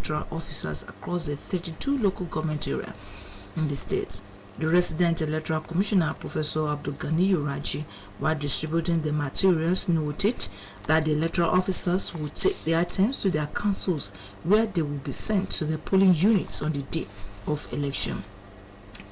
electoral officers across the 32 local government areas in the state. The resident electoral commissioner, Professor Abdul Ghani Raji, while distributing the materials, noted that the electoral officers will take the items to their councils, where they will be sent to the polling units on the day of election.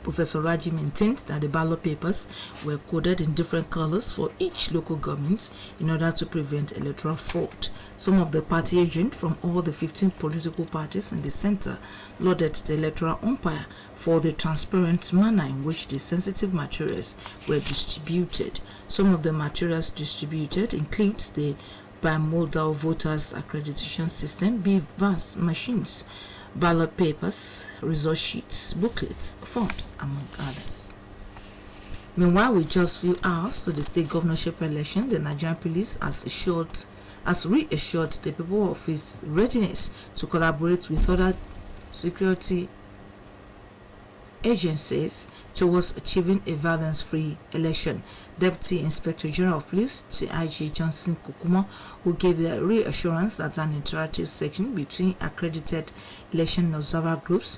Professor Raji maintained that the ballot papers were coded in different colors for each local government in order to prevent electoral fraud. Some of the party agents from all the 15 political parties in the center lauded the electoral umpire for the transparent manner in which the sensitive materials were distributed. Some of the materials distributed includes the bimodal voters accreditation system, BVAS machines, ballot papers, result sheets, booklets, forms, among others. Meanwhile, with just few hours to the state governorship election, the Nigerian police has reassured the people of its readiness to collaborate with other security agencies towards achieving a violence-free election. Deputy Inspector General of Police, CIG Johnson Kukuma, who gave the reassurance that an interactive section between accredited election observer groups,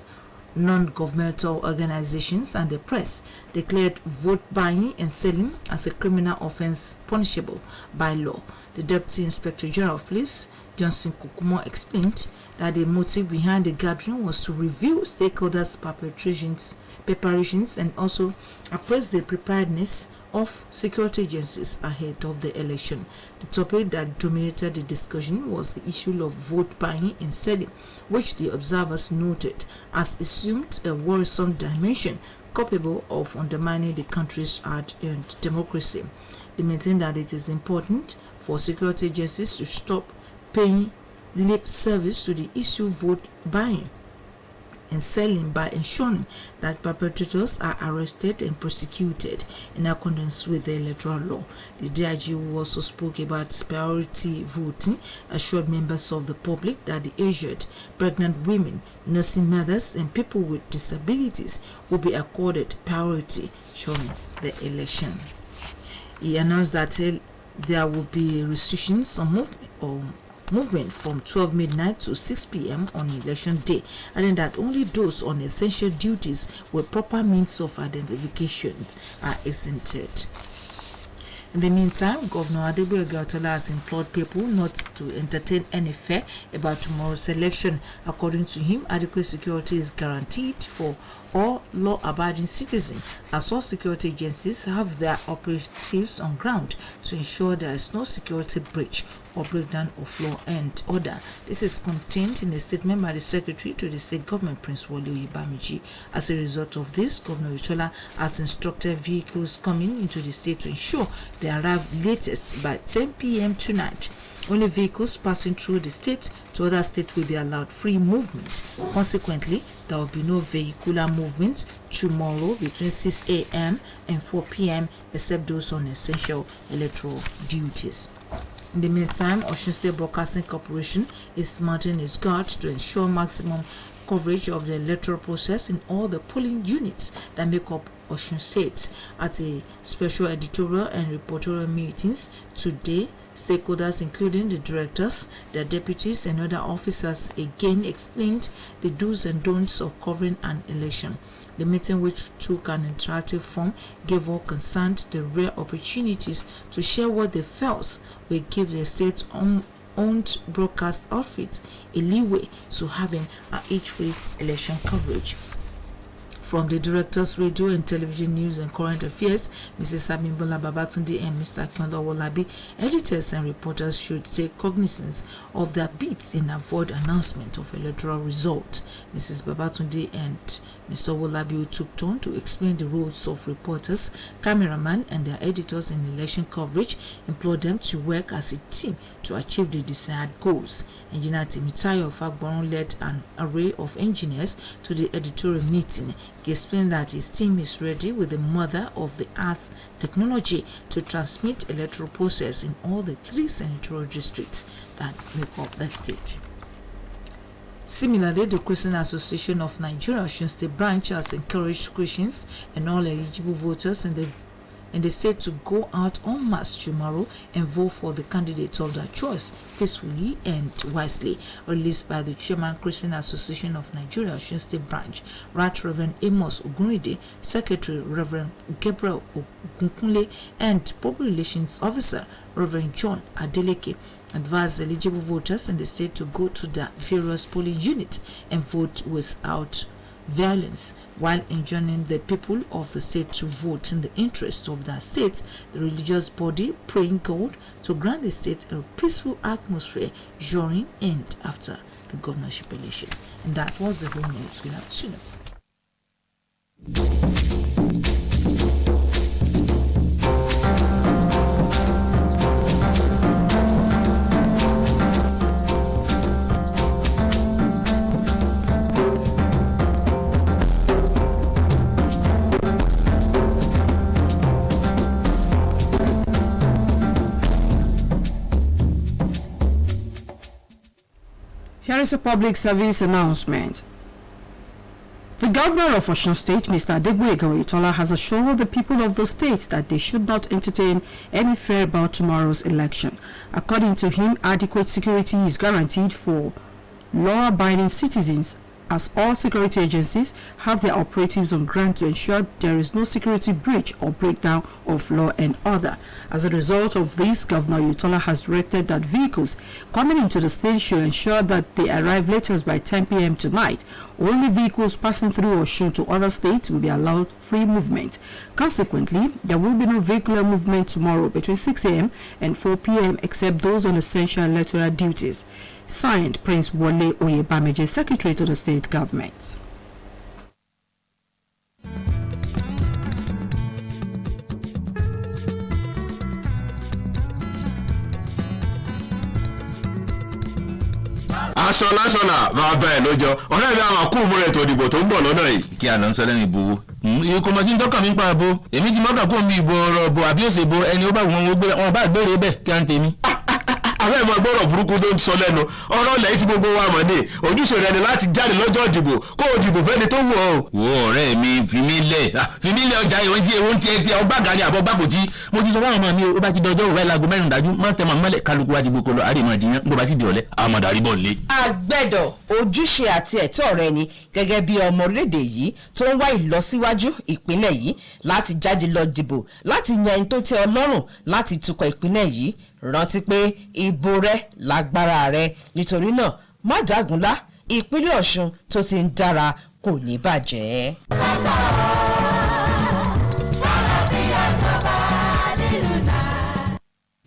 non-governmental organizations, and the press declared vote buying and selling as a criminal offense punishable by law. The Deputy Inspector General of Police, Johnson Kukuma, explained that the motive behind the gathering was to review stakeholders' preparations and also appraise the preparedness of security agencies ahead of the election. The topic that dominated the discussion was the issue of vote buying and selling, which the observers noted has assumed a worrisome dimension capable of undermining the country's hard-earned democracy. They maintained that it is important for security agencies to stop paying lip service to the issue vote buying and selling by ensuring that perpetrators are arrested and prosecuted in accordance with the electoral law. The DIG, who also spoke about priority voting, assured members of the public that the aged, pregnant women, nursing mothers, and people with disabilities will be accorded priority during the election. He announced that there will be restrictions on movement from 12 midnight to 6 p.m. on election day, adding that only those on essential duties with proper means of identification are exempted. In the meantime, Governor Adeboye Otola has implored people not to entertain any fear about tomorrow's election. According to him, adequate security is guaranteed for all law-abiding citizens, as all security agencies have their operatives on ground to ensure there is no security breach or breakdown of law and order. This is contained in a statement by the Secretary to the State Government, Prince Wole Oyebamiji. As a result of this, Governor Otola has instructed vehicles coming into the state to ensure they arrive latest by 10 p.m. tonight. Only vehicles passing through the state to other states will be allowed free movement. Consequently, there will be no vehicular movement tomorrow between 6 a.m. and 4 p.m. except those on essential electoral duties. In the meantime, Osun State Broadcasting Corporation is mounting its guard to ensure maximum coverage of the electoral process in all the polling units that make up Osun State. At a special editorial and reportorial meetings today, stakeholders including the directors, their deputies, and other officers again explained the do's and don'ts of covering an election. The meeting, which took an interactive form, gave all concerned the rare opportunities to share what they felt will give the state-owned broadcast outfits a leeway to having an age-free election coverage. From the Directors, Radio and Television News and Current Affairs, Mrs. Abimbola Babatunde and Mr. Kyondo Wolabi, editors and reporters should take cognizance of their beats and avoid announcement of electoral results. Mrs. Babatunde and Mr. Wolabi, who took turn to explain the roles of reporters, cameramen, and their editors in election coverage, implored them to work as a team to achieve the desired goals. Engineer Temitayo of Agboron led an array of engineers to the editorial meeting. He explained that his team is ready with the mother of the earth technology to transmit electoral process in all the 3 senatorial districts that make up the state. Similarly, the Christian Association of Nigeria Osun State branch has encouraged Christians and all eligible voters in the in the state to go out en masse tomorrow and vote for the candidates of their choice peacefully and wisely. Released by the Chairman Christian Association of Nigeria, Osun State Branch, Right Reverend Amos Ogunride, Secretary Reverend Gabriel Ogunkunle, and Public Relations Officer Reverend John Adeleke advised eligible voters in the state to go to their various polling units and vote without violence, while enjoining the people of the state to vote in the interest of their state. The religious body praying God to grant the state a peaceful atmosphere during and after the governorship election. And that was the whole news. Good afternoon. Here is a public service announcement. The governor of Osun State, Mr. Adegboyega Oyetola, has assured the people of the state that they should not entertain any fear about tomorrow's election. According to him, adequate security is guaranteed for law-abiding citizens, as all security agencies have their operatives on ground to ensure there is no security breach or breakdown of law and order. As a result of this, Governor Oyetola has directed that vehicles coming into the state should ensure that they arrive latest by 10 p.m. tonight. Only vehicles passing through Osun to other states will be allowed free movement. Consequently, there will be no vehicular movement tomorrow between 6 a.m. and 4 p.m. except those on essential electoral duties. Signed, Prince Wole Oyebameje, Secretary to the State Government. Aṣọlá bàbá ẹ̀ lójọ ọ̀rẹ́ mi àwọn àkóò múrẹ̀ tó dìbò tó ń bọ̀ lọ́nà yìí. Kí àná ń sọ lẹ́yìn ìbò wo. Ìkó mọ̀ sí ń tọ́kàn mí pa àbò. Èmi ti mọ́kàn kó mi ìbò ọ̀rọ̀ bò àbí òsè bo ẹni ó bá wọn bá gbére bẹ́ẹ̀ kí á ń tèmi. Àwọn ẹ̀mọ́ gbọ́rọ̀ burúkú tó ń sọ lẹ́nu ọ̀rọ̀ lẹ́yìn tí gbogbo wa mọ̀ ní ojúṣe rẹ̀ ni láti jáde lọ́jọ́ ìdìbò kó o dìbò fẹ́ni tó wù ọ́. Wo ọ̀rẹ́ mi fi mí lẹ̀ ọjà ìwọ̀n tí ewu ń tiẹ̀ ọgbàgà ni àbọ̀ gbàgbọ́ tí mo ti sọ fún àwọn ọmọ mi ó bá ti dọjọ́ òwúrọ̀ láago mẹ́rin dájú má tẹ̀ máa mọ́lẹ̀ kálukú wá ti gboko lọ àrè máa jiyàn bó bá ti di ọ̀lẹ́ àmọ̀dárí bọ̀ lé. Àgbẹ̀dọ̀ ojúṣe àti ẹ̀tọ́ rẹ ni gẹ́gẹ́ bí ọmọ orílẹ̀-èdè yìí tó ń wá ìlọsíwájú ìpínlẹ̀ yìí láti jáde lọ dìbò láti yan ẹni tó tẹ́ ọ lọ́rùn láti tukọ̀ ìpínlẹ̀ yìí. Rántí pé ìbò rẹ lágbára rẹ, nítorí náà má dágunlá, ìpínlẹ̀ Ọ̀ṣun tó ti ń dára kò ní bàjẹ́.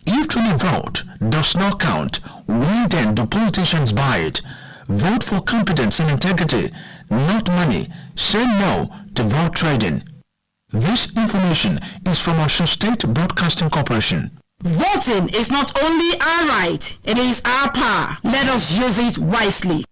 If truly vote does not count, when then do politicians buy it? Vote for competence and integrity, not money. Say no to vote trading. This information is from Osun State Broadcasting Corporation. Voting is not only our right, it is our power. Let us use it wisely.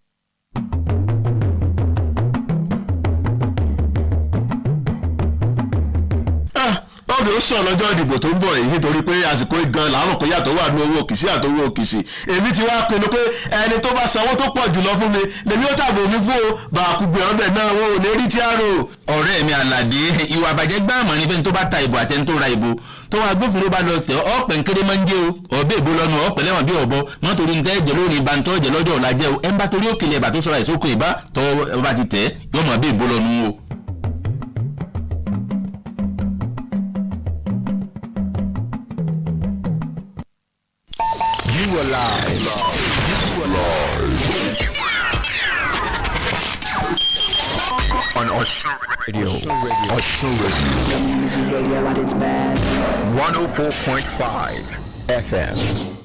Ọ̀dọ̀ ó sàn lọ́jọ́ ìdìbò tó ń bọ̀ yìí nítorí pé àsìkò gan làwọn kò yàtọ̀ wà ní owó kìsì àtowó kìsì. Èmi ti wá pinnu pé ẹni tó bá sanwó tó pọ̀ jùlọ fún mi lèmi ó tàbí omi fún o bàkúgbẹ̀ ọbẹ̀ náà wọn ò ní rí tí a rò. Ọ̀rẹ́ mi Àlàdé, ìwà àbàjẹ́ gbáàmọ̀ ní fẹ́ni tó bá ta ìbò àtẹni tó ra ìbò tó wá agbófinró bá lọ tẹ̀ ọ̀pẹ̀ nkéré máa ń jẹ́ o ọ̀bẹ ìbò lọ́nu ọ̀pẹ̀ lẹ́wọ̀n bí ọ̀bọ mọ́ torí ń tẹ́ ẹ̀jẹ̀ lórí ìbántọ́ ẹ̀jẹ̀ lọ́jọ́ ọ̀la jẹ́ o ẹ̀ ń bá torí òkèlè ẹ̀bà tó sọ̀rọ̀ ìsókò ìbá tọ́ bá ti tẹ̀ yọmọ bí ìbò lọ́nu o. You are live. On Osun Radio. Osun Radio. Community radio at its best. 104.5 FM.